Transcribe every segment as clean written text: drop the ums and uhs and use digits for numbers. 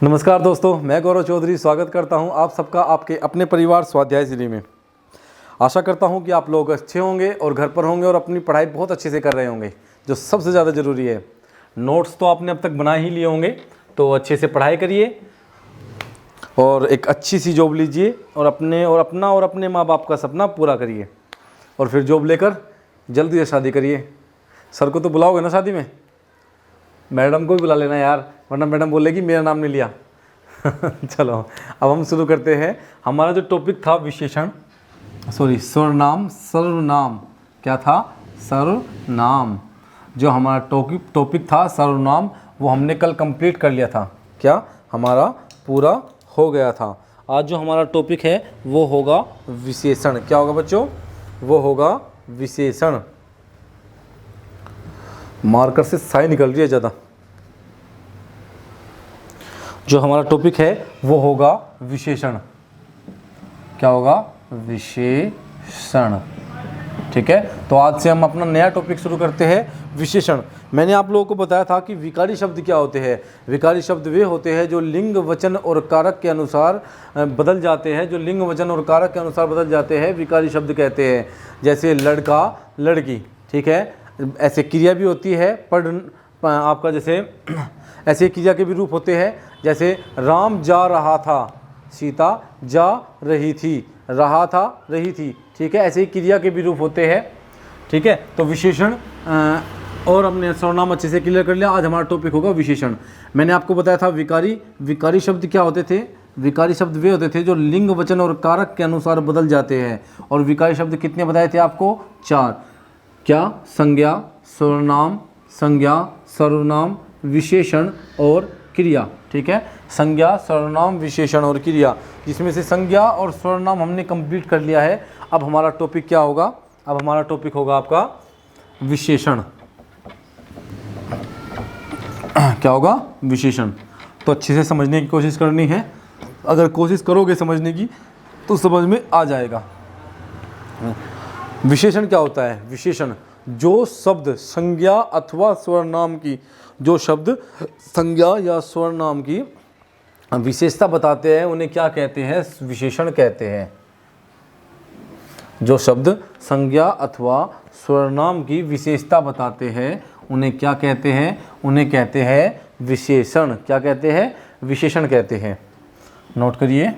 नमस्कार दोस्तों, मैं गौरव चौधरी स्वागत करता हूं आप सबका आपके अपने परिवार स्वाध्याय ज़िले में। आशा करता हूं कि आप लोग अच्छे होंगे और घर पर होंगे और अपनी पढ़ाई बहुत अच्छे से कर रहे होंगे, जो सबसे ज़्यादा ज़रूरी है। नोट्स तो आपने अब तक बना ही लिए होंगे, तो अच्छे से पढ़ाई करिए और एक अच्छी सी जॉब लीजिए और अपने माँ बाप का सपना पूरा करिए और फिर जॉब लेकर जल्दी से शादी करिए। सर को तो बुलाओगे ना शादी में? मैडम को भी बुला लेना यार, वरना मैडम बोलेगी मेरा नाम नहीं लिया। चलो अब हम शुरू करते हैं। हमारा जो टॉपिक था सर्वनाम। क्या था? सर्वनाम। जो हमारा टॉपिक था सर्वनाम, वो हमने कल कंप्लीट कर लिया था। क्या हमारा पूरा हो गया था। आज जो हमारा टॉपिक है वो होगा विशेषण। क्या होगा बच्चों? वो होगा विशेषण। मार्कर से स्याही निकल रही है ज़्यादा। जो हमारा टॉपिक है वो होगा विशेषण। क्या होगा? विशेषण। ठीक है, तो आज से हम अपना नया टॉपिक शुरू करते हैं, विशेषण। मैंने आप लोगों को बताया था कि विकारी शब्द क्या होते हैं। विकारी शब्द वे होते हैं जो लिंग वचन और कारक के अनुसार बदल जाते हैं। जो लिंग वचन और कारक के अनुसार बदल जाते हैं विकारी शब्द कहते हैं। जैसे लड़का, लड़की। ठीक है, ऐसे क्रिया भी होती है। आपका जैसे ऐसे क्रिया के भी रूप होते हैं। जैसे राम जा रहा था, सीता जा रही थी, रहा था, रही थी। ठीक है, ऐसे ही क्रिया के भी रूप होते हैं। ठीक है, तो विशेषण और हमने सर्वनाम अच्छे से क्लियर कर लिया। आज हमारा टॉपिक होगा विशेषण। मैंने आपको बताया था विकारी शब्द क्या होते थे। विकारी शब्द वे होते थे जो लिंग वचन और कारक के अनुसार बदल जाते हैं। और विकारी शब्द कितने बताए थे आपको? 4। क्या? संज्ञा, सर्वनाम, विशेषण और क्रिया। ठीक है, संज्ञा, सर्वनाम, विशेषण और क्रिया, जिसमें से संज्ञा और सर्वनाम हमने कंप्लीट कर लिया है। अब हमारा टॉपिक क्या होगा? अब हमारा टॉपिक होगा आपका विशेषण। क्या होगा? विशेषण। तो अच्छे से समझने की कोशिश करनी है। अगर कोशिश करोगे समझने की तो समझ में आ जाएगा। विशेषण क्या होता है? विशेषण जो शब्द संज्ञा अथवा सर्वनाम की, जो शब्द संज्ञा या सर्वनाम की विशेषता बताते हैं उन्हें क्या कहते हैं? विशेषण कहते हैं। जो शब्द संज्ञा अथवा सर्वनाम की विशेषता बताते हैं उन्हें क्या कहते हैं? उन्हें कहते हैं विशेषण। क्या कहते हैं? विशेषण कहते हैं। नोट करिए।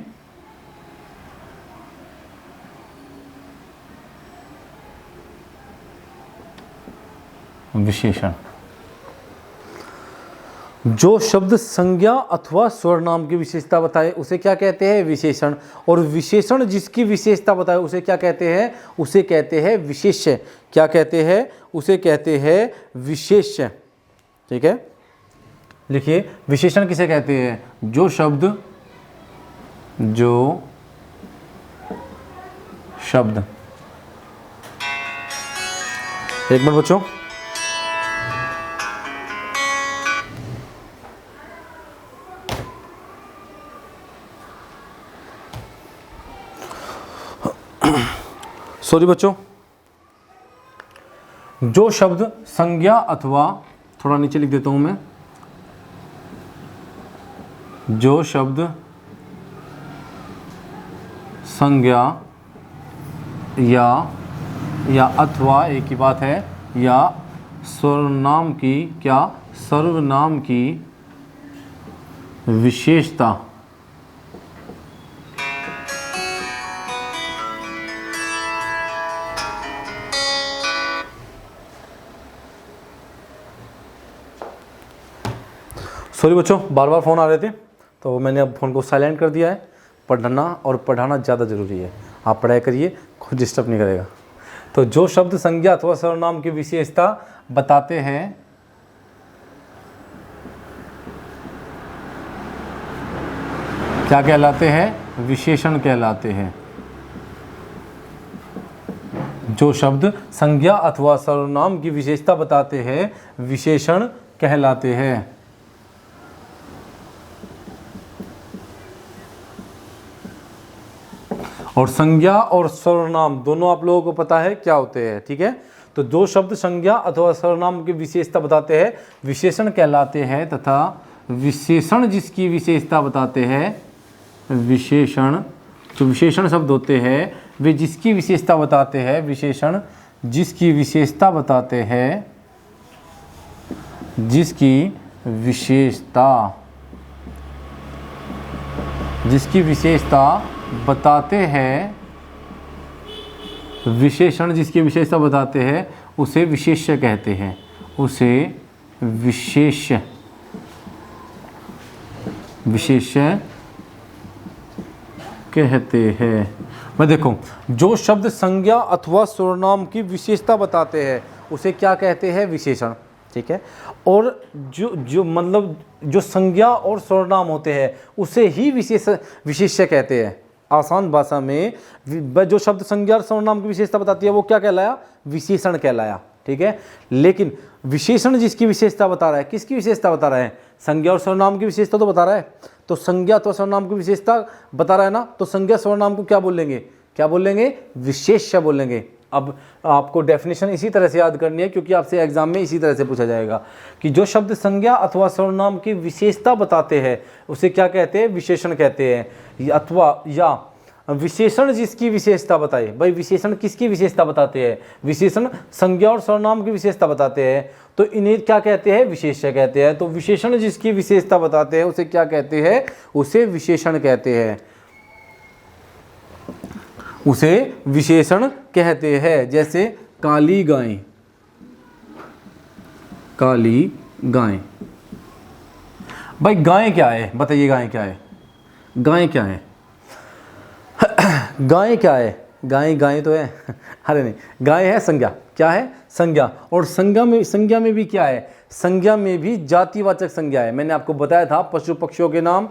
विशेषण जो शब्द संज्ञा अथवा सर्वनाम की विशेषता बताए उसे क्या कहते हैं? विशेषण। और विशेषण जिसकी विशेषता बताए उसे क्या कहते हैं? उसे कहते हैं विशेष्य। क्या कहते हैं? उसे कहते हैं विशेष्य। ठीक है, लिखिए विशेषण किसे कहते हैं? जो शब्द एक मिनट बच्चों, सॉरी बच्चों। जो शब्द संज्ञा अथवा, थोड़ा नीचे लिख देता हूं मैं, जो शब्द संज्ञा या अथवा एक ही बात है, या सर्वनाम की, क्या? सर्वनाम की विशेषता सॉरी बच्चों, बार बार फ़ोन आ रहे थे तो मैंने अब फ़ोन को साइलेंट कर दिया है। पढ़ना और पढ़ाना ज़्यादा ज़रूरी है। आप पढ़ाई करिए, खुद डिस्टर्ब नहीं करेगा। तो जो शब्द संज्ञा अथवा सर्वनाम की विशेषता बताते हैं क्या कहलाते हैं? विशेषण कहलाते हैं। जो शब्द संज्ञा अथवा सर्वनाम की विशेषता बताते हैं विशेषण कहलाते हैं। और संज्ञा और सर्वनाम दोनों आप लोगों को पता है क्या होते हैं। ठीक है, तो जो शब्द संज्ञा अथवा सर्वनाम की विशेषता बताते हैं विशेषण कहलाते हैं तथा विशेषण जिसकी विशेषता बताते हैं, विशेषण, जो विशेषण शब्द होते हैं वे जिसकी विशेषता बताते हैं, विशेषण जिसकी विशेषता बताते हैं, जिसकी विशेषता बताते हैं, विशेषण जिसकी विशेषता बताते हैं उसे विशेष्य कहते हैं, उसे विशेष्य कहते हैं। मैं देखो, जो शब्द संज्ञा अथवा सर्वनाम की विशेषता बताते हैं उसे क्या कहते हैं, विशेषण। ठीक है, और जो मतलब जो संज्ञा और सर्वनाम होते हैं उसे ही विशेष्य कहते हैं। आसान भाषा में जो शब्द संज्ञा और सर्वनाम की विशेषता बताती है वो क्या कहलाया, विशेषण कहलाया। ठीक है, लेकिन विशेषण जिसकी विशेषता बता रहा है, किसकी विशेषता बता रहा है, संज्ञा और सर्वनाम की विशेषता तो बता रहा है। तो संज्ञा तो सर्वनाम की विशेषता बता रहा है ना, तो संज्ञा सर्वनाम को क्या बोलेंगे, विशेष्य बोलेंगे। अब आपको डेफिनेशन इसी तरह से याद करनी है, क्योंकि आपसे एग्जाम में इसी तरह से पूछा जाएगा कि जो शब्द संज्ञा अथवा सर्वनाम की विशेषता बताते हैं उसे क्या कहते हैं, विशेषण कहते हैं। अथवा या विशेषण जिसकी विशेषता बताए, भाई विशेषण किसकी विशेषता बताते हैं, विशेषण संज्ञा और सर्वनाम की विशेषता बताते हैं, तो इन्हें क्या कहते हैं, विशेष्य कहते हैं। तो विशेषण जिसकी विशेषता बताते हैं उसे क्या कहते हैं, उसे विशेषण कहते हैं, उसे विशेषण कहते हैं। जैसे काली गाय, काली गाय। भाई गाय क्या है, बताइए गाय क्या है, गाय क्या है, गाय क्या है, गाय तो है अरे नहीं, गाय है संज्ञा, क्या है, संज्ञा। और संज्ञा में भी क्या है, संज्ञा में भी जातिवाचक संज्ञा है। मैंने आपको बताया था पशुओं के नाम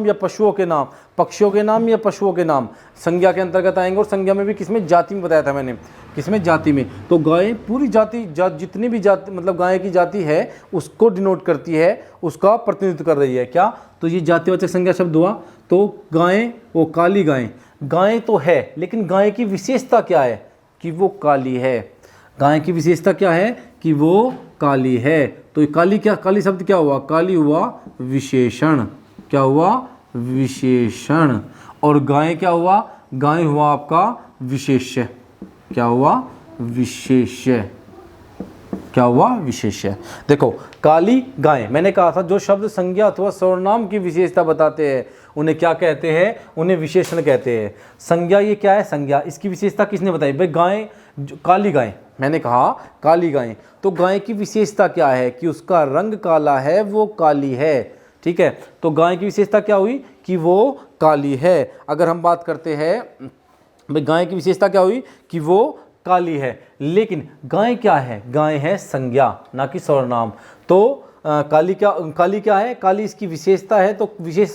या पशुओं के नाम, पक्षियों के नाम या पशुओं के नाम संज्ञा के अंतर्गत आएंगे। और संज्ञा में भी किसमें, जाति में बताया था मैंने, किसमें, जाति में। तो गाय पूरी जाति जितनी भी जाति मतलब गाय की जाति है उसको डिनोट करती है, उसका प्रतिनिधित्व कर रही है। क्या, तो ये जातिवाचक संज्ञा शब्द हुआ। तो गाय, वो काली गाय, गाय तो है लेकिन गाय की विशेषता क्या है, कि वो काली है। गाय की विशेषता क्या है, कि वो काली है। तो काली शब्द क्या हुआ, काली हुआ विशेषण, क्या हुआ, विशेषण। और गाय क्या हुआ, गाय हुआ आपका विशेष्य, क्या हुआ, विशेष्य, क्या हुआ, विशेष्य। देखो काली गाय, मैंने कहा था जो शब्द संज्ञा अथवा सर्वनाम की विशेषता बताते हैं उन्हें क्या कहते हैं, उन्हें विशेषण कहते हैं। संज्ञा ये क्या है, संज्ञा, इसकी विशेषता किसने बताई, भाई गाय, काली गाय, मैंने कहा काली गाय। तो गाय की विशेषता क्या है, कि उसका रंग काला है, वो काली है। ठीक है, तो गाय की विशेषता क्या हुई, कि वो काली है। अगर हम बात करते हैं भाई गाय की विशेषता क्या हुई, कि वो काली है। लेकिन गाय क्या है, गाय है संज्ञा, ना कि सर्वनाम। तो काली क्या है, काली इसकी विशेषता है। तो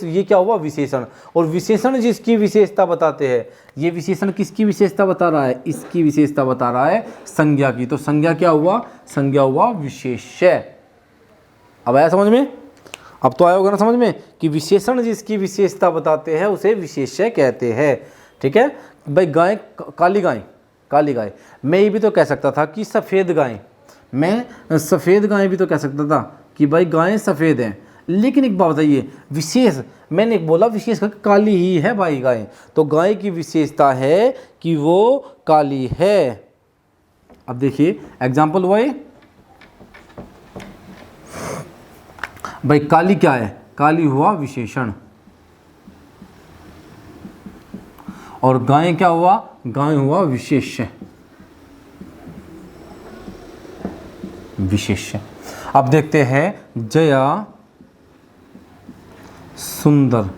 ये क्या हुआ, विशेषण। और विशेषण जिसकी विशेषता बताते हैं, ये विशेषण किसकी विशेषता बता रहा है, इसकी विशेषता बता रहा है संज्ञा की। तो संज्ञा क्या हुआ, संज्ञा हुआ विशेष्य। अब आया समझ में, अब तो आया होगा ना समझ में, कि विशेषण जिसकी विशेषता बताते हैं उसे विशेष्य कहते हैं। ठीक है भाई, गाय, काली गाय। मैं ये भी तो कह सकता था कि सफ़ेद गाय, मैं सफ़ेद गाय भी तो कह सकता था कि भाई गायें सफ़ेद हैं। लेकिन एक बात बताइए, विशेष, मैंने एक बोला विशेष करके काली ही है भाई गाय, तो गाय की विशेषता है कि वो काली है। अब देखिए एग्जाम्पल हुआ ये, भाई काली क्या है, काली हुआ विशेषण। और गाय क्या हुआ, गाय हुआ विशेष्य, विशेष्य। अब देखते हैं जया सुंदर,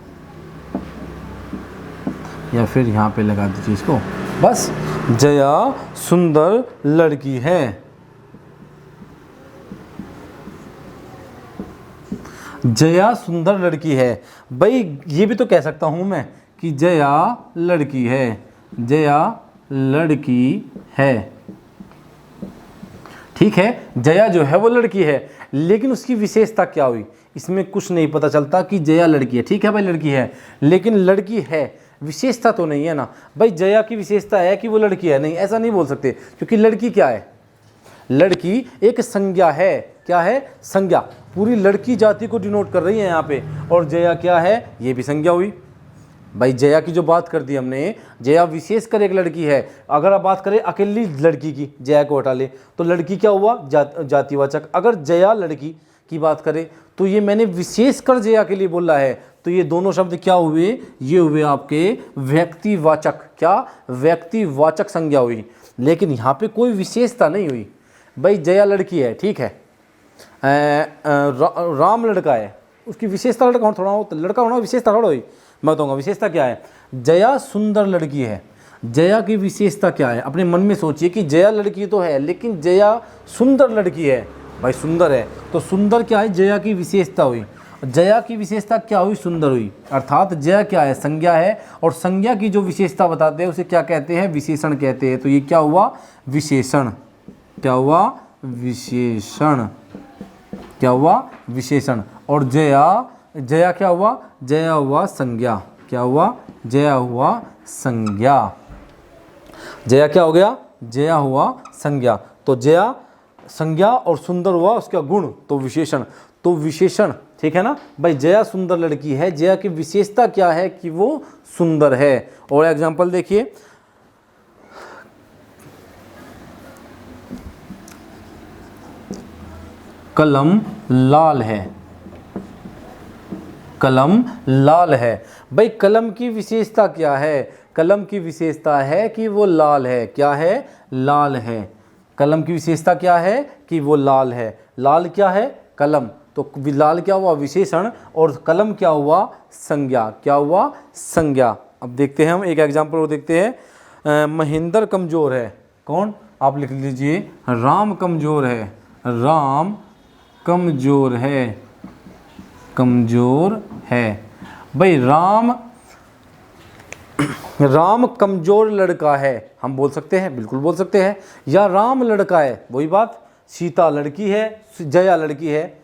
या फिर यहां पे लगा दीजिए इसको, बस जया सुंदर लड़की है। जया सुंदर लड़की है, भाई ये भी तो कह सकता हूं मैं कि जया लड़की है, जया लड़की है। ठीक है, जया जो है वो लड़की है, लेकिन उसकी विशेषता क्या हुई, इसमें कुछ नहीं पता चलता कि जया लड़की है। ठीक है भाई, लड़की है, लेकिन लड़की है, विशेषता तो नहीं है ना भाई। जया की विशेषता है कि वो लड़की है, नहीं, ऐसा नहीं बोल सकते, क्योंकि लड़की क्या है, लड़की एक संज्ञा है। क्या है? संज्ञा। पूरी लड़की जाति को डिनोट कर रही है यहाँ पे। और जया क्या है? ये भी संज्ञा हुई। भाई जया की जो बात कर दी हमने, जया विशेषकर एक लड़की है। अगर आप बात करें अकेली लड़की की, जया को हटा ले तो लड़की क्या हुआ? जातिवाचक। अगर जया लड़की की बात करें तो ये मैंने विशेषकर जया के लिए बोला है, तो ये दोनों शब्द क्या हुए? ये हुए आपके व्यक्तिवाचक। क्या? व्यक्तिवाचक संज्ञा हुई। लेकिन यहाँ पे कोई विशेषता नहीं हुई। भाई जया लड़की है, ठीक है, राम लड़का है, उसकी विशेषता लड़का थोड़ा हो, तो लड़का होना विशेषता थोड़ा हुई। मैं बताऊंगा विशेषता क्या है। जया सुंदर लड़की है, जया की विशेषता क्या है? अपने मन में सोचिए कि जया लड़की तो है लेकिन जया सुंदर लड़की है। भाई सुंदर है तो सुंदर क्या है? जया की विशेषता हुई। जया की विशेषता क्या हुई? सुंदर हुई। अर्थात जया क्या है? संज्ञा है, और संज्ञा की जो विशेषता बताते हैं उसे क्या कहते हैं? विशेषण कहते हैं। तो ये क्या हुआ? विशेषण। क्या हुआ? विशेषण। क्या हुआ? विशेषण। और जया क्या हुआ? जया हुआ संज्ञा। क्या हुआ? जया हुआ संज्ञा। जया क्या हो गया? जया हुआ संज्ञा। तो जया संज्ञा और सुंदर हुआ उसका गुण, तो विशेषण। तो विशेषण, ठीक है ना भाई। जया सुंदर लड़की है, जया की विशेषता क्या है? कि वो सुंदर है। और एग्जांपल देखिए, कलम लाल है। कलम लाल है। भाई कलम की विशेषता क्या है? कलम की विशेषता है कि वो लाल है। क्या है? लाल है। कलम की विशेषता क्या है? कि वो लाल है। लाल क्या है? कलम। तो लाल क्या हुआ? विशेषण। और कलम क्या हुआ? संज्ञा। क्या हुआ? संज्ञा। अब देखते हैं हम एक एग्जाम्पल और देखते हैं। महेंद्र कमजोर है। कौन? आप लिख लीजिए, राम कमजोर है। राम कमजोर है। कमजोर है। भाई राम कमजोर लड़का है, हम बोल सकते हैं, बिल्कुल बोल सकते हैं। या राम लड़का है, वही बात। सीता लड़की है, जया लड़की है,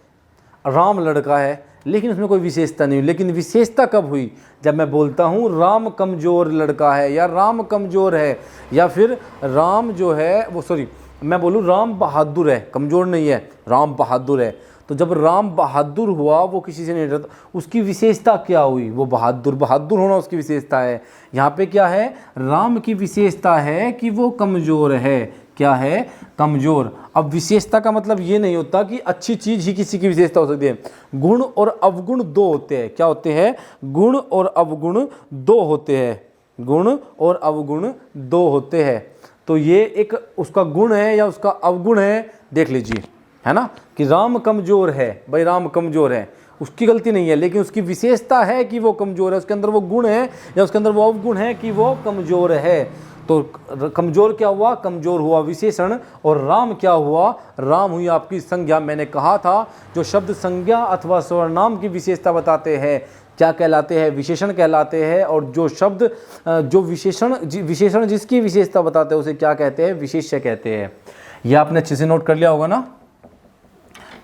राम लड़का है, लेकिन उसमें कोई विशेषता नहीं हुई। लेकिन विशेषता कब हुई? जब मैं बोलता हूँ राम कमजोर लड़का है, या राम कमजोर है, या फिर राम जो है वो, सॉरी, मैं बोलूँ राम बहादुर है, कमजोर नहीं है, राम बहादुर है। तो जब राम बहादुर हुआ, वो किसी से नहीं डरता, उसकी विशेषता क्या हुई? वो बहादुर होना उसकी विशेषता है। यहाँ पे क्या है? राम की विशेषता है कि वो कमज़ोर है। क्या है? कमज़ोर। अब विशेषता का मतलब ये नहीं होता कि अच्छी चीज़ ही किसी की विशेषता हो सकती है। गुण और अवगुण दो होते हैं। क्या होते हैं? गुण और अवगुण दो होते हैं। गुण और अवगुण दो होते हैं। तो ये एक उसका गुण है या उसका अवगुण है, देख लीजिए, है ना, कि राम कमजोर है। भाई राम कमजोर है, उसकी गलती नहीं है, लेकिन उसकी विशेषता है कि वो कमजोर है। उसके अंदर वो गुण है या उसके अंदर वो अवगुण है कि वो कमजोर है। तो कमजोर क्या हुआ? कमजोर हुआ विशेषण। और राम क्या हुआ? राम हुई आपकी संज्ञा। मैंने कहा था जो शब्द संज्ञा अथवा सर्वनाम की विशेषता बताते हैं क्या कहलाते हैं? विशेषण कहलाते हैं। और जो शब्द जो विशेषण जिसकी विशेषता बताते हैं उसे क्या कहते हैं? विशेष्य कहते हैं। यह आपने अच्छे से नोट कर लिया होगा ना।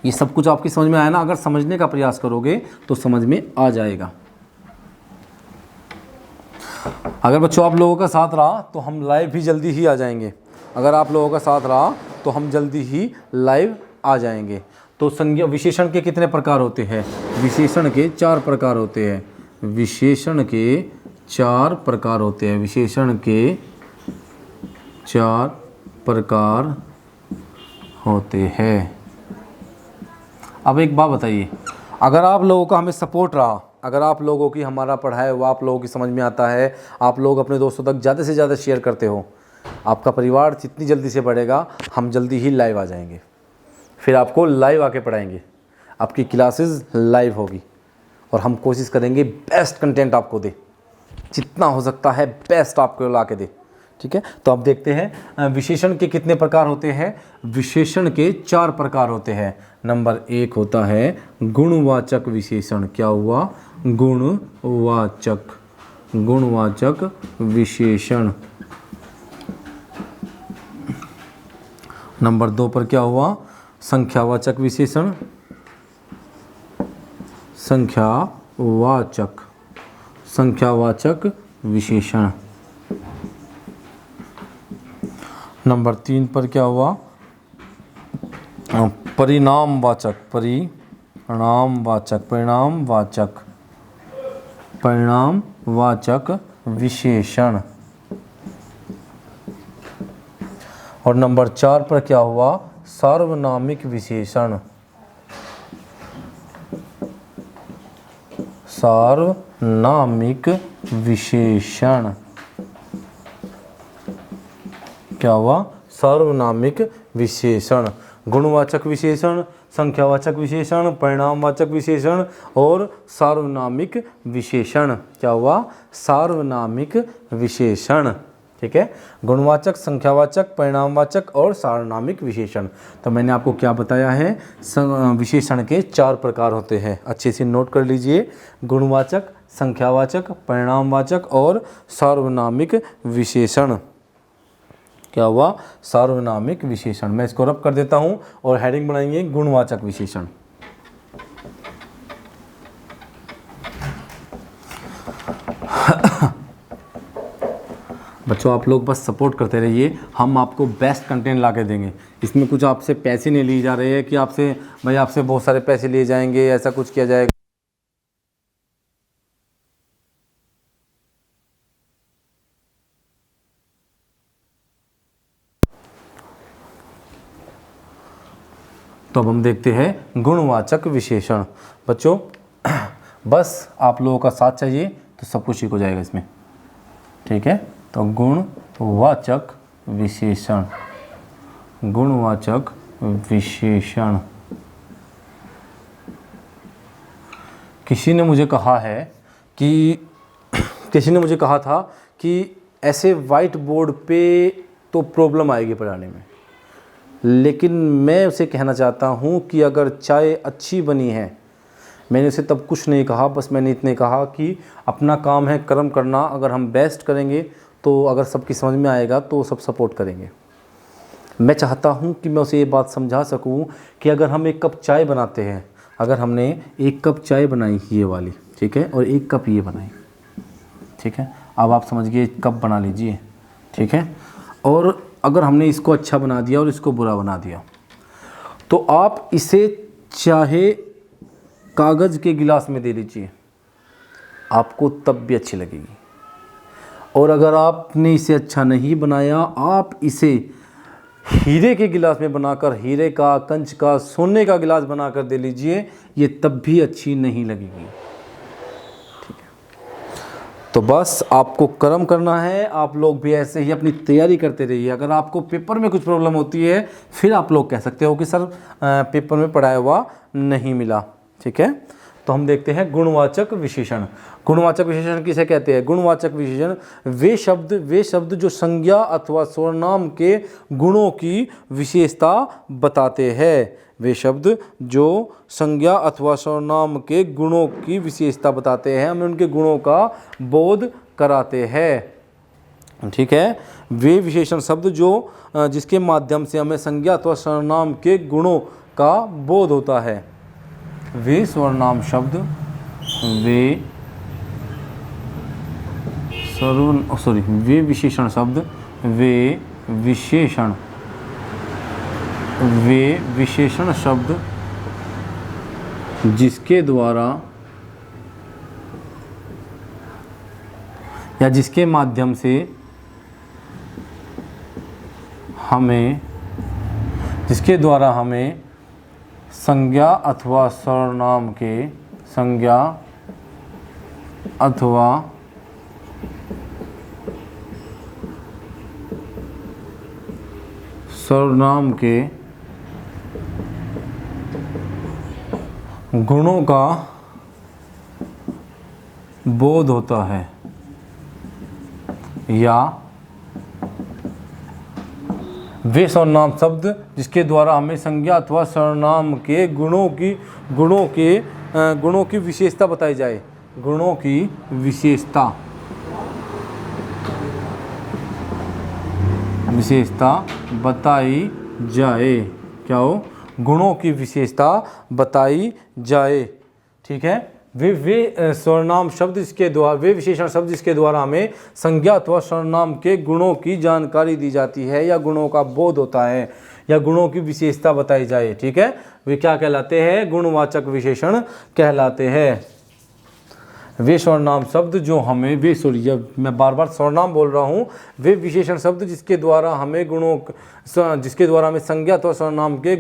ये सब कुछ आपकी समझ में आया ना? अगर समझने का प्रयास करोगे तो समझ में आ जाएगा। अगर बच्चों आप लोगों का साथ रहा तो हम लाइव भी जल्दी ही आ जाएंगे। अगर आप लोगों का साथ रहा तो हम जल्दी ही लाइव आ जाएंगे। तो संज्ञा विशेषण के कितने प्रकार होते हैं? विशेषण के 4 प्रकार होते हैं। विशेषण के 4 प्रकार होते हैं। विशेषण के 4 प्रकार होते हैं। अब एक बात बताइए, अगर आप लोगों का हमें सपोर्ट रहा, अगर आप लोगों की हमारा पढ़ाया हुआ आप लोगों की समझ में आता है, आप लोग अपने दोस्तों तक ज़्यादा से ज़्यादा शेयर करते हो, आपका परिवार जितनी जल्दी से बढ़ेगा, हम जल्दी ही लाइव आ जाएंगे। फिर आपको लाइव आके पढ़ाएंगे, आपकी क्लासेस लाइव होगी और हम कोशिश करेंगे बेस्ट कंटेंट आपको दे, जितना हो सकता है बेस्ट आपको ला के दे। ठीक है, तो अब देखते हैं विशेषण के कितने प्रकार होते हैं। विशेषण के 4 प्रकार होते हैं। नंबर 1 होता है गुणवाचक विशेषण। क्या हुआ? गुणवाचक विशेषण। नंबर 2 पर क्या हुआ? संख्यावाचक विशेषण। संख्यावाचक विशेषण। नंबर 3 पर क्या हुआ? परिणामवाचक, परिणामवाचक, परिणामवाचक, परिणामवाचक विशेषण। और नंबर 4 पर क्या हुआ? सार्वनामिक विशेषण। सार्वनामिक विशेषण क्या हुआ? सार्वनामिक विशेषण। गुणवाचक विशेषण, संख्यावाचक विशेषण, परिणामवाचक विशेषण और सार्वनामिक विशेषण। क्या हुआ? सार्वनामिक विशेषण। ठीक है, गुणवाचक, संख्यावाचक, परिणामवाचक और सार्वनामिक विशेषण। तो मैंने आपको क्या बताया है? विशेषण के 4 प्रकार होते हैं, अच्छे से नोट कर लीजिए। गुणवाचक, संख्यावाचक, परिणामवाचक और सार्वनामिक विशेषण। क्या हुआ? सार्वनामिक विशेषण। मैं इसको रब कर देता हूं और हेडिंग बनाएंगे गुणवाचक विशेषण। बच्चों आप लोग बस सपोर्ट करते रहिए, हम आपको बेस्ट कंटेंट ला के देंगे। इसमें कुछ आपसे पैसे नहीं लिए जा रहे हैं कि आपसे भाई आपसे बहुत सारे पैसे लिए जाएंगे, ऐसा कुछ किया जाएगा। तो अब हम देखते हैं गुणवाचक विशेषण। बच्चों बस आप लोगों का साथ चाहिए तो सब कुछ ठीक हो जाएगा इसमें। ठीक है, तो गुणवाचक विशेषण, गुणवाचक विशेषण। किसी ने मुझे कहा था कि ऐसे वाइट बोर्ड पे तो प्रॉब्लम आएगी पढ़ाने में, लेकिन मैं उसे कहना चाहता हूँ कि अगर चाय अच्छी बनी है, मैंने उसे तब कुछ नहीं कहा, बस मैंने इतने कहा कि अपना काम है कर्म करना, अगर हम बेस्ट करेंगे तो अगर सबकी समझ में आएगा तो सब सपोर्ट करेंगे। मैं चाहता हूँ कि मैं उसे ये बात समझा सकूँ कि अगर हम एक कप चाय बनाते हैं, अगर हमने एक कप चाय बनाई ये वाली, ठीक है, और एक कप ये बनाई, ठीक है, अब आप समझ गए, कप बना लीजिए, ठीक है, और अगर हमने इसको अच्छा बना दिया और इसको बुरा बना दिया, तो आप इसे चाहे कागज़ के गिलास में दे लीजिए, आपको तब भी अच्छी लगेगी। और अगर आपने इसे अच्छा नहीं बनाया, आप इसे हीरे के गिलास में बनाकर, हीरे का, कंच का, सोने का गिलास बनाकर दे लीजिए, ये तब भी अच्छी नहीं लगेगी। ठीक है, तो बस आपको कर्म करना है। आप लोग भी ऐसे ही अपनी तैयारी करते रहिए। अगर आपको पेपर में कुछ प्रॉब्लम होती है, फिर आप लोग कह सकते हो कि सर पेपर में पढ़ाया हुआ नहीं मिला। ठीक है, तो हम देखते हैं गुणवाचक विशेषण। गुणवाचक विशेषण किसे कहते हैं? गुणवाचक विशेषण वे शब्द जो संज्ञा अथवा सर्वनाम के गुणों की विशेषता बताते हैं। वे शब्द जो संज्ञा अथवा सर्वनाम के गुणों की विशेषता बताते हैं, हमें उनके गुणों का बोध कराते हैं। ठीक है, वे विशेषण शब्द जो जिसके माध्यम से हमें संज्ञा अथवा सर्वनाम के गुणों का बोध होता है। वे सर्वनाम शब्द, वे विशेषण शब्द, वे विशेषण शब्द जिसके द्वारा या जिसके माध्यम से हमें संज्ञा अथवा सर्वनाम के गुणों का बोध होता है, या वे सर्वनाम शब्द जिसके द्वारा हमें संज्ञा अथवा सर्वनाम के गुणों की विशेषता बताई जाए। गुणों की विशेषता बताई जाए। क्या हो? गुणों की विशेषता बताई जाए। ठीक है, वे सर्वनाम शब्द जिसके द्वारा, वे विशेषण शब्द जिसके द्वारा हमें संज्ञा अथवा सर्वनाम के गुणों की जानकारी दी जाती है या गुणों का बोध होता है। या गुणों की विशेषता बताई जाए, ठीक है, वे क्या कहलाते हैं, गुणवाचक विशेषण कहलाते हैं। वे सर्वनाम शब्द जो हमें, वे सॉरी जब मैं बार बार सर्वनाम बोल रहा हूँ, वे विशेषण शब्द जिसके द्वारा हमें संज्ञा अथवा सर्वनाम के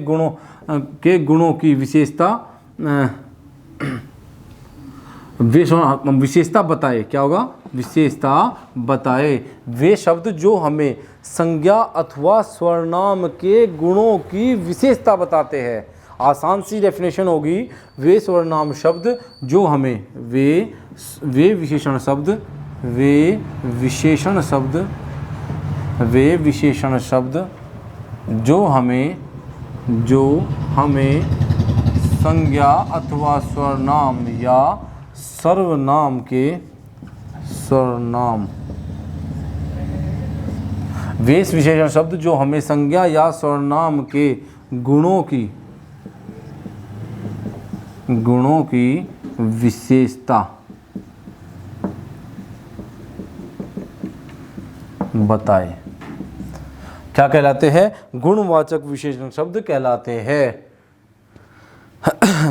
गुणों की विशेषता बताए, क्या होगा, विशेषता बताए। वे शब्द जो हमें संज्ञा अथवा सर्वनाम के गुणों की विशेषता बताते हैं। आसान सी डेफिनेशन होगी, वे सर्वनाम शब्द जो हमें, वे विशेषण शब्द जो हमें संज्ञा अथवा सर्वनाम या सर्वनाम के वे विशेषण शब्द जो हमें संज्ञा या सर्वनाम के गुणों की विशेषता बताए, क्या कहलाते हैं, गुणवाचक विशेषण शब्द कहलाते हैं।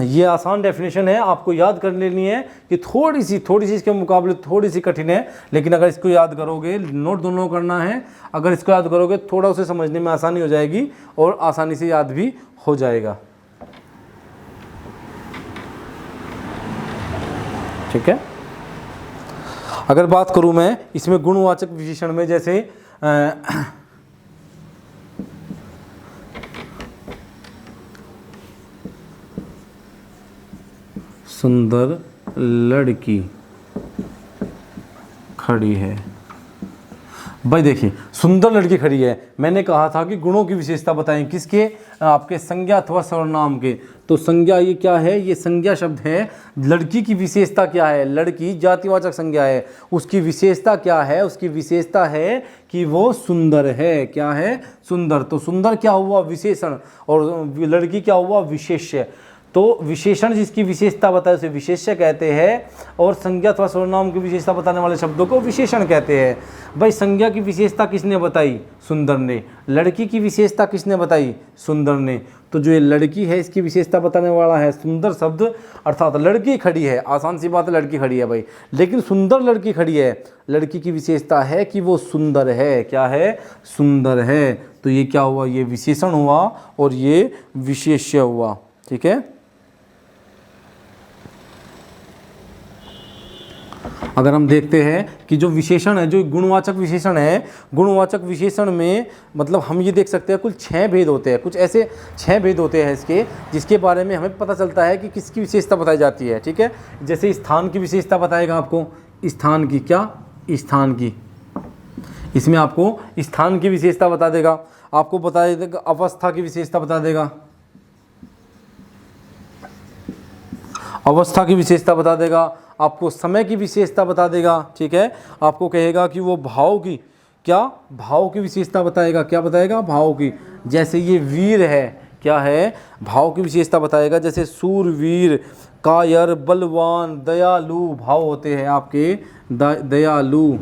ये आसान डेफिनेशन है, आपको याद कर लेनी है कि थोड़ी सी इसके मुकाबले थोड़ी सी कठिन है, लेकिन अगर इसको याद करोगे, नोट दोनों करना है, अगर इसको याद करोगे थोड़ा उसे समझने में आसानी हो जाएगी और आसानी से याद भी हो जाएगा, ठीक है। अगर बात करूं मैं इसमें गुणवाचक विशेषण में, जैसे सुंदर लड़की खड़ी है, भाई देखिए सुंदर लड़की खड़ी है, मैंने कहा था कि गुणों की विशेषता बताएं, किसके, आपके संज्ञा अथवा सर्वनाम के। तो संज्ञा ये क्या है, ये संज्ञा शब्द है। लड़की की विशेषता क्या है, लड़की जातिवाचक संज्ञा है, उसकी विशेषता क्या है, उसकी विशेषता है कि वो सुंदर है, क्या है, सुंदर। तो सुंदर क्या हुआ, विशेषण, और लड़की क्या हुआ, विशेष्य। तो विशेषण जिसकी विशेषता बताए उसे विशेष्य कहते हैं, और संज्ञा अथवा सर्वनाम की विशेषता बताने वाले शब्दों को विशेषण कहते हैं। भाई संज्ञा की विशेषता किसने बताई, सुंदर ने। लड़की की विशेषता किसने बताई, सुंदर ने। तो जो ये लड़की है इसकी विशेषता बताने वाला है सुंदर शब्द, अर्थात लड़की खड़ी है, आसान सी बात है, लड़की खड़ी है भाई, लेकिन सुंदर लड़की खड़ी है, लड़की की विशेषता है कि वो सुंदर है, क्या है, सुंदर है। तो ये क्या हुआ, ये विशेषण हुआ और ये विशेष्य हुआ, ठीक है। अगर हम देखते हैं कि जो विशेषण है, जो गुणवाचक विशेषण है, गुणवाचक विशेषण में मतलब हम ये देख सकते हैं कुल 6 भेद होते हैं, कुछ ऐसे 6 भेद होते हैं इसके, जिसके बारे में हमें पता चलता है कि किसकी विशेषता बताई जाती है, ठीक है। जैसे स्थान की विशेषता बताएगा आपको, स्थान की, क्या, स्थान की, इसमें आपको स्थान की विशेषता बता देगा, आपको बता देगा अवस्था की विशेषता बता देगा, अवस्था की विशेषता बता देगा, आपको समय की विशेषता बता देगा, ठीक है। आपको कहेगा कि वो भाव की, क्या, भाव की विशेषता बताएगा, क्या बताएगा, भाव की। जैसे ये वीर है, क्या है, भाव की विशेषता बताएगा। जैसे सूरवीर, कायर, बलवान, दयालु भाव होते हैं आपके, दयालु,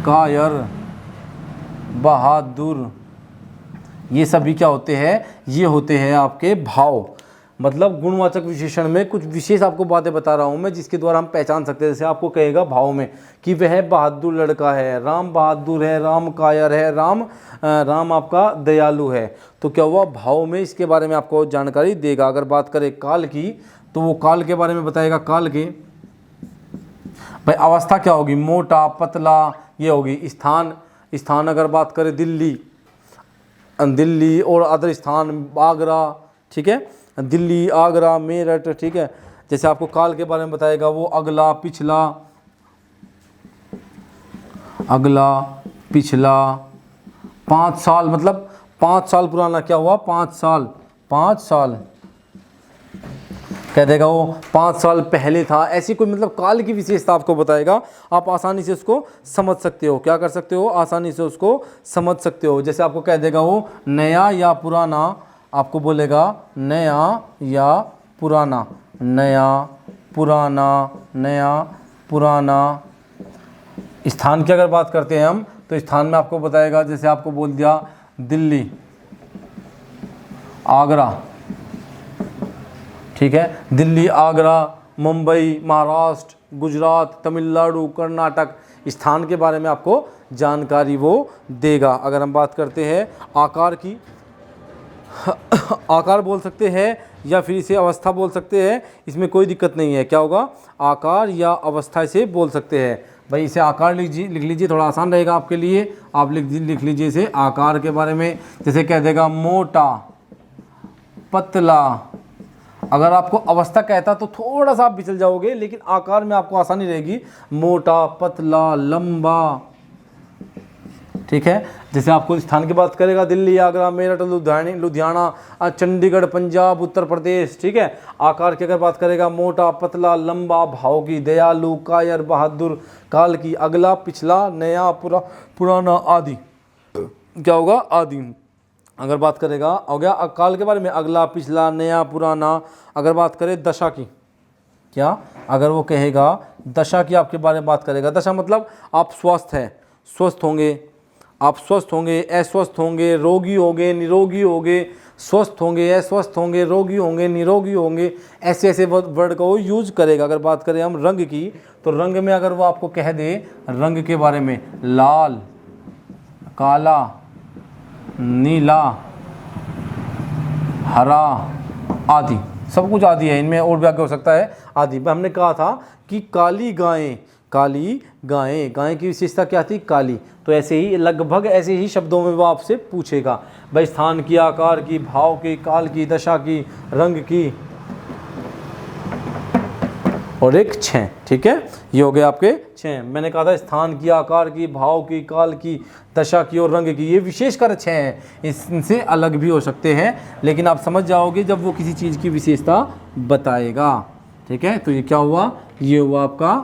कायर, बहादुर, ये सभी क्या होते हैं, ये होते हैं आपके भाव। मतलब गुणवाचक विशेषण में कुछ विशेष आपको बातें बता रहा हूँ मैं, जिसके द्वारा हम पहचान सकते हैं। जैसे आपको कहेगा भाव में कि वह बहादुर लड़का है, राम बहादुर है, राम कायर है, राम आपका दयालु है। तो क्या हुआ, भाव में इसके बारे में आपको जानकारी देगा। अगर बात करें काल की, तो वो काल के बारे में बताएगा, काल के। भाई अवस्था क्या होगी, मोटा, पतला, ये होगी। स्थान अगर बात करें दिल्ली और अदर स्थान, आगरा, ठीक है, दिल्ली, आगरा, मेरठ, ठीक है। जैसे आपको काल के बारे में बताएगा, वो अगला, पिछला, 5 साल, मतलब 5 साल पुराना, क्या हुआ, 5 साल कह देगा, वो 5 साल पहले था। ऐसी कोई मतलब काल की विशेषता आपको बताएगा, आप आसानी से उसको समझ सकते हो, क्या कर सकते हो, आसानी से उसको समझ सकते हो। जैसे आपको कह देगा वो नया या पुराना, आपको बोलेगा नया या पुराना, नया पुराना। स्थान की अगर बात करते हैं हम, तो स्थान में आपको बताएगा, जैसे आपको बोल दिया दिल्ली, आगरा, ठीक है, दिल्ली, आगरा, मुंबई, महाराष्ट्र, गुजरात, तमिलनाडु, कर्नाटक, स्थान के बारे में आपको जानकारी वो देगा। अगर हम बात करते हैं आकार की, आकार बोल सकते हैं या फिर इसे अवस्था बोल सकते हैं, इसमें कोई दिक्कत नहीं है। क्या होगा, आकार या अवस्था इसे बोल सकते हैं। भाई इसे आकार लिख लीजिए, थोड़ा आसान रहेगा आपके लिए। आप लिख लीजिए इसे आकार के बारे में। जैसे कह देगा मोटा, पतला। अगर आपको अवस्था कहता तो थोड़ा सा आप बिचल जाओगे, लेकिन आकार में आपको आसानी रहेगी। मोटा, पतला, लंबा, ठीक है। जैसे आपको स्थान की बात करेगा, दिल्ली, आगरा, मेरठ, लुधियाना, चंडीगढ़, पंजाब, उत्तर प्रदेश, ठीक है। आकार की अगर बात करेगा, मोटा, पतला, लंबा, भावुकी, दयालु, कायर, बहादुर, काल की, अगला, पिछला, नया, पुराना, आदि। क्या होगा, आदि। अगर बात करेगा, हो गया काल के बारे में, अगला, पिछला, नया, पुराना। अगर बात करें दशा की, क्या, अगर वो कहेगा दशा की आपके बारे में बात करेगा, दशा मतलब आप स्वस्थ हैं, स्वस्थ होंगे, आप स्वस्थ होंगे, अस्वस्थ होंगे, रोगी होंगे, निरोगी होंगे, स्वस्थ होंगे, अस्वस्थ होंगे, रोगी होंगे, निरोगी होंगे, ऐसे ऐसे वर्ड का वो यूज करेगा। अगर बात करें हम रंग की, तो रंग में अगर वो आपको कह दे रंग के बारे में, लाल, काला, नीला, हरा, आदि, सब कुछ आदि है, इनमें और भी आगे हो सकता है आदि। हमने कहा था कि काली गायें, काली गायें, गाय की विशेषता क्या थी, काली। तो ऐसे ही लगभग ऐसे ही शब्दों में वो आपसे पूछेगा, भाई स्थान की, आकार की, भाव की, काल की, दशा की, रंग की, और एक 6, ठीक है। ये हो गए आपके 6। मैंने कहा था स्थान की, आकार की, भाव की, काल की, दशा की और रंग की, ये विशेषकर 6 हैं। इनसे अलग भी हो सकते हैं, लेकिन आप समझ जाओगे जब वो किसी चीज़ की विशेषता बताएगा, ठीक है। तो ये क्या हुआ, ये हुआ आपका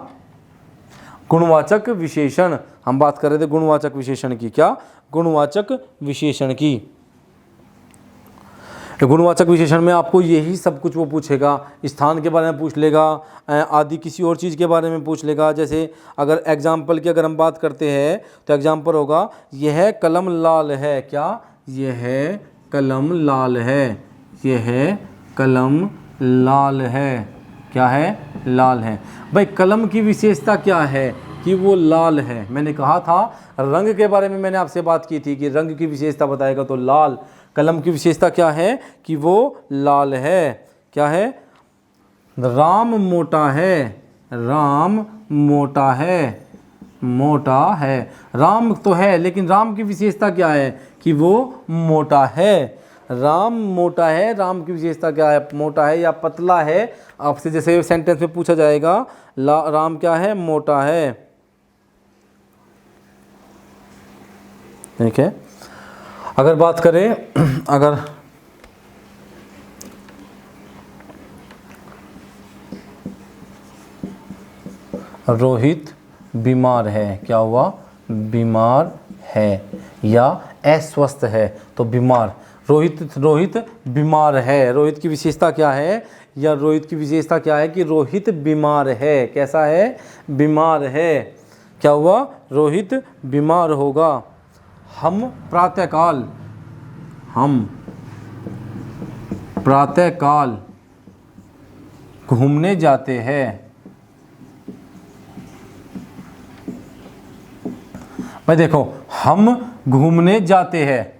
गुणवाचक विशेषण। हम बात कर रहे थे गुणवाचक विशेषण की, क्या, गुणवाचक विशेषण की। गुणवाचक विशेषण में आपको यही सब कुछ वो पूछेगा, स्थान के बारे में पूछ लेगा, आदि किसी और चीज़ के बारे में पूछ लेगा। जैसे अगर एग्जाम्पल की अगर हम बात करते हैं तो एग्जाम्पल होगा, यह कलम लाल है, क्या, यह कलम लाल है, यह कलम लाल है, क्या है, लाल है। भाई कलम की विशेषता क्या है कि वो लाल है। मैंने कहा था रंग के बारे में, मैंने आपसे बात की थी कि रंग की विशेषता बताएगा तो लाल। कलम की विशेषता क्या है कि वो लाल है, क्या है, राम मोटा है, राम मोटा है, मोटा है। राम तो है, लेकिन राम की विशेषता क्या है कि वो मोटा है। राम मोटा है, राम की विशेषता क्या है, मोटा है या पतला है। आपसे जैसे सेंटेंस में पूछा जाएगा, राम क्या है, मोटा है, ठीक है। अगर बात करें, अगर रोहित बीमार है, क्या हुआ, बीमार है या अस्वस्थ है, तो बीमार। रोहित बीमार है, रोहित की विशेषता क्या है, या रोहित की विशेषता क्या है कि रोहित बीमार है, कैसा है, बीमार है। क्या हुआ, रोहित बीमार होगा। हम प्रातःकाल घूमने जाते हैं। भाई देखो, हम घूमने जाते हैं,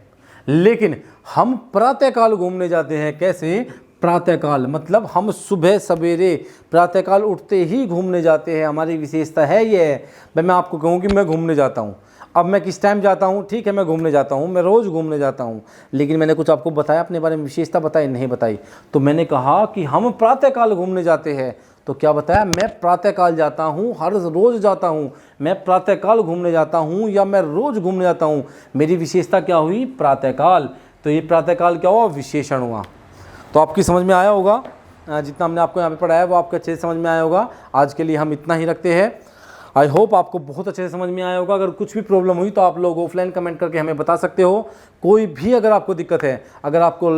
लेकिन हम प्रातःकाल घूमने जाते हैं। कैसे, प्रातःकाल मतलब हम सुबह सवेरे प्रातःकाल उठते ही घूमने जाते हैं, हमारी विशेषता है ये। भाई मैं आपको कहूँ कि मैं घूमने जाता हूँ, अब मैं किस टाइम जाता हूँ, ठीक है, मैं घूमने जाता हूँ, मैं रोज़ घूमने जाता हूँ, लेकिन मैंने कुछ आपको बताया अपने बारे में, विशेषता बताई नहीं बताई। तो मैंने कहा कि हम प्रातःकाल घूमने जाते हैं, तो क्या बताया, मैं प्रातःकाल जाता हूँ, हर रोज़ जाता हूँ, मैं प्रातःकाल घूमने जाता हूँ या मैं रोज़ घूमने जाता हूँ। मेरी विशेषता क्या हुई, प्रातःकाल। तो ये प्रातःकाल क्या हुआ, विशेषण हुआ। तो आपकी समझ में आया होगा, जितना हमने आपको यहाँ पे पढ़ाया वो आपको अच्छे से समझ में आया होगा। आज के लिए हम इतना ही रखते हैं। आई होप आपको बहुत अच्छे से समझ में आया होगा। अगर कुछ भी प्रॉब्लम हुई तो आप लोग ऑफलाइन कमेंट करके हमें बता सकते हो। कोई भी अगर आपको दिक्कत है, अगर आपको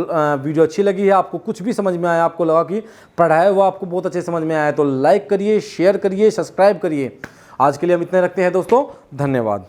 वीडियो अच्छी लगी है, आपको कुछ भी समझ में आया, आपको लगा कि पढ़ाया हुआ आपको बहुत अच्छे समझ में आया, तो लाइक करिए, शेयर करिए, सब्सक्राइब करिए। आज के लिए हम इतने रखते हैं दोस्तों, धन्यवाद।